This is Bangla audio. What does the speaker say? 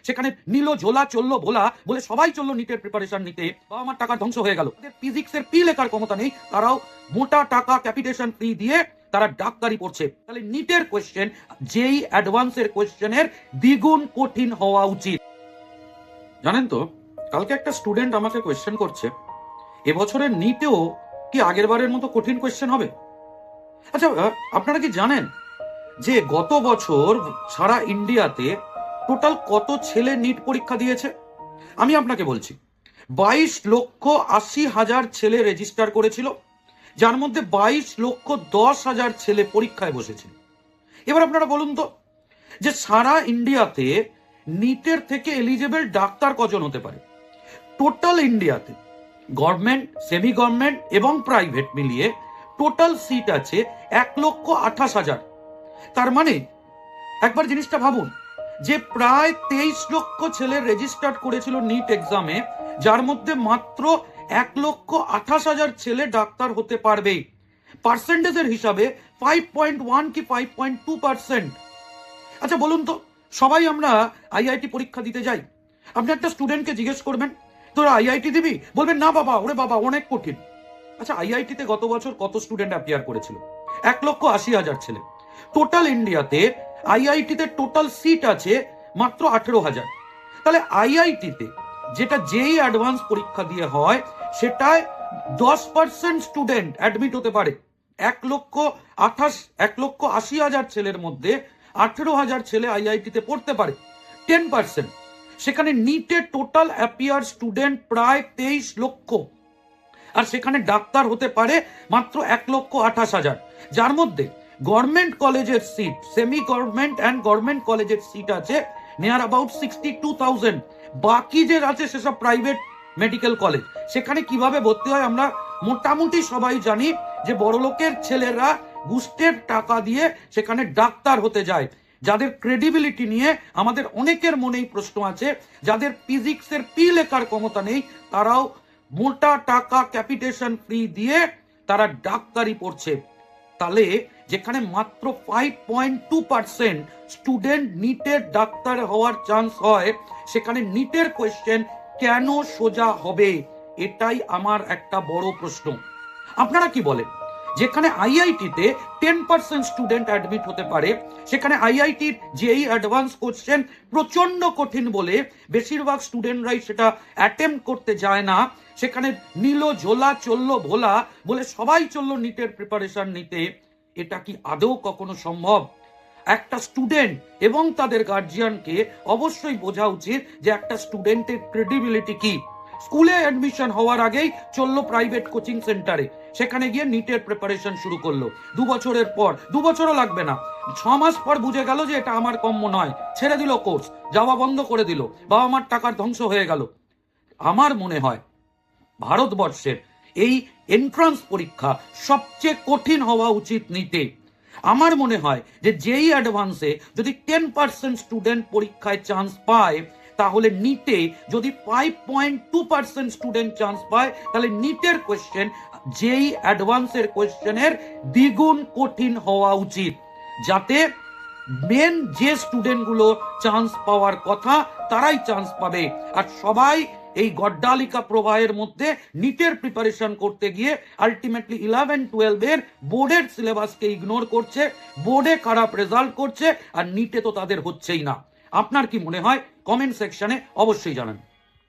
সেখানে নিল ঝোলা চললো ভোলা বলে সবাই চললো নিটের প্রিপারেশন নিতে, বা আমার টাকার ধ্বংস হয়ে গেল। ফিজিক্সের পি লেখার ক্ষমতা নেই, তারাও মোটা টাকা ক্যাপিটেশন ফি দিয়ে তারা ডাক্তারি পড়ছে। তাহলে নিটের কোয়েশ্চেন যেই অ্যাডভান্সের কোয়েশ্চেনের দ্বিগুণ কঠিন হওয়া উচিত। জানেন তো, কালকে একটা স্টুডেন্ট আমাকে কোয়েশ্চেন করছে, এবছরের নিটেও কি আগের বারের মতো কঠিন কোয়েশ্চেন হবে? আচ্ছা, আপনারা কি জানেন যে গত বছর সারা ইন্ডিয়াতে টোটাল কত ছেলে নিট পরীক্ষা দিয়েছে? আমি আপনাকে বলছি, 22,80,000 ছেলে রেজিস্টার করেছিল, যার মধ্যে 22,10,000 ছেলে পরীক্ষায় বসেছিল। এবার আপনারা বলুন তো, যে সারা ইন্ডিয়াতে নিটের থেকে এলিজেবল ডাক্তার কজন হতে পারে? টোটাল ইন্ডিয়াতে গভর্নমেন্ট, সেমি গভর্নমেন্ট এবং প্রাইভেট মিলিয়ে টোটাল সিট আছে 1,28,000। তার মানে একবার জিনিসটা ভাবুন, যে প্রায় 23 লক্ষ ছেলে রেজিস্টার করেছিল নিট এক্সামে, যার মধ্যে মাত্র 1,28,000 ছেলে ডাক্তার হতে পারবে। পার্সেন্টেজের হিসাবে 5.1 কি 5.2%। আচ্ছা বলুন তো, সবাই আমরা আইআইটি পরীক্ষা দিতে যাই। আপনি একটা স্টুডেন্টকে জিজ্ঞেস করবেন, তোরা আইআইটি দিবি? বলবেন না বাবা, ওরে বাবা অনেক কঠিন। আচ্ছা, আইআইটিতে গত বছর কত স্টুডেন্ট অ্যাপিয়ার করেছিল? 1,80,000 ছেলে। টোটাল ইন্ডিয়াতে আইআইটিতে টোটাল সিট আছে মাত্র 18,000। তাহলে আইআইটিতে যেটা যেই অ্যাডভান্স পরীক্ষা দিয়ে হয়, সেটায় 10% স্টুডেন্ট অ্যাডমিট হতে পারে। 1,80,000 ছেলের মধ্যে 18,000 ছেলে আইআইটিতে পড়তে পারে, 10%। সেখানে নিটে টোটাল অ্যাপিয়ার স্টুডেন্ট প্রায় 23 লক্ষ, আর সেখানে ডাক্তার হতে পারে মাত্র 1,28,000, যার মধ্যে গভর্নমেন্ট কলেজের seat, semi government and government কলেজের সিট আছে নিয়ার অ্যাবাউট 62,000। বাকি যে আছে সেসব প্রাইভেট মেডিকেল কলেজ। সেখানে কিভাবে ভর্তি হয় আমরা মোটামুটি সবাই জানি, যে বড়লোকের ছেলেরা ঘুষের টাকা দিয়ে সেখানে ডাক্তার হতে যায়। যাদের ক্রেডিবিলিটি নিয়ে আমাদের অনেকের মনেই প্রশ্ন আছে, যাদের ফিজিক্সের পি লেখার ক্ষমতা নেই, তারাও মোটা টাকা ক্যাপিটেশন ফি দিয়ে তারা ডাক্তারি পড়ছে। তাহলে যেখানে মাত্র 5.2% স্টুডেন্ট নিটের ডাক্তার হওয়ার চান্স হয়, সেখানে নিটের কোয়েশ্চেন কেন সোজা হবে? এটাই আমার একটা বড় প্রশ্ন। আপনারা কি বলেন? যেখানে আইআইটিতে 10% স্টুডেন্ট অ্যাডমিট হতে পারে, সেখানে আইআইটির যেই অ্যাডভান্স কোশ্চেন প্রচন্ড কঠিন বলে বেশিরভাগ স্টুডেন্টরাই সেটা অ্যাটেম্প করতে যায় না। সেখানে নিল ঝোলা চললো ভোলা বলে সবাই চললো নিটের প্রিপারেশন নিতে। এটা কি আদৌ কখনো সম্ভব? একটা স্টুডেন্ট এবং তাদের গার্জিয়ানকে অবশ্যই বোঝা উচিত যে একটা স্টুডেন্টের ক্রেডিবিলিটি কি। স্কুলে অ্যাডমিশন হওয়ার আগেই চললো প্রাইভেট কোচিং সেন্টারে, সেখানে গিয়ে নিটের প্রিপারেশন শুরু করলো। 2 বছরের পর, 2 বছরও লাগবে না, 6 মাস পর বুঝে গেল যে এটা আমার কম্য নয়, ছেড়ে দিল কোর্স, যাওয়া বন্ধ করে দিল, বাবা মার টাকার ধ্বংস হয়ে গেল। আমার মনে হয় ভারতবর্ষের এই এন্ট্রান্স পরীক্ষা সবচেয়ে কঠিন হওয়া উচিত নিটে। আমার মনে হয় যে যেই অ্যাডভান্সে যদি 10% স্টুডেন্ট পরীক্ষায় চান্স পায়, তাহলে নিটে যদি 5.2% স্টুডেন্ট চান্স পায়, তাহলে নিটের কোয়েশ্চেন যেই অ্যাডভান্সের কোয়েশ্চেনের দ্বিগুণ কঠিন হওয়া উচিত, যাতে মেন যে স্টুডেন্টগুলো চান্স পাওয়ার কথা তারাই চান্স পাবে। আর সবাই এই গড্ডালিকা প্রবাহের মধ্যে নিটের প্রিপারেশন করতে গিয়ে আলটিমেটলি 11-12 এর বোর্ডের সিলেবাসকে ইগনোর করছে, বোর্ডে খারাপ রেজাল্ট করছে, আর নিটে তো তাদের হচ্ছেই না। আপনার কি মনে হয়? কমেন্ট সেকশনে অবশ্যই জানান।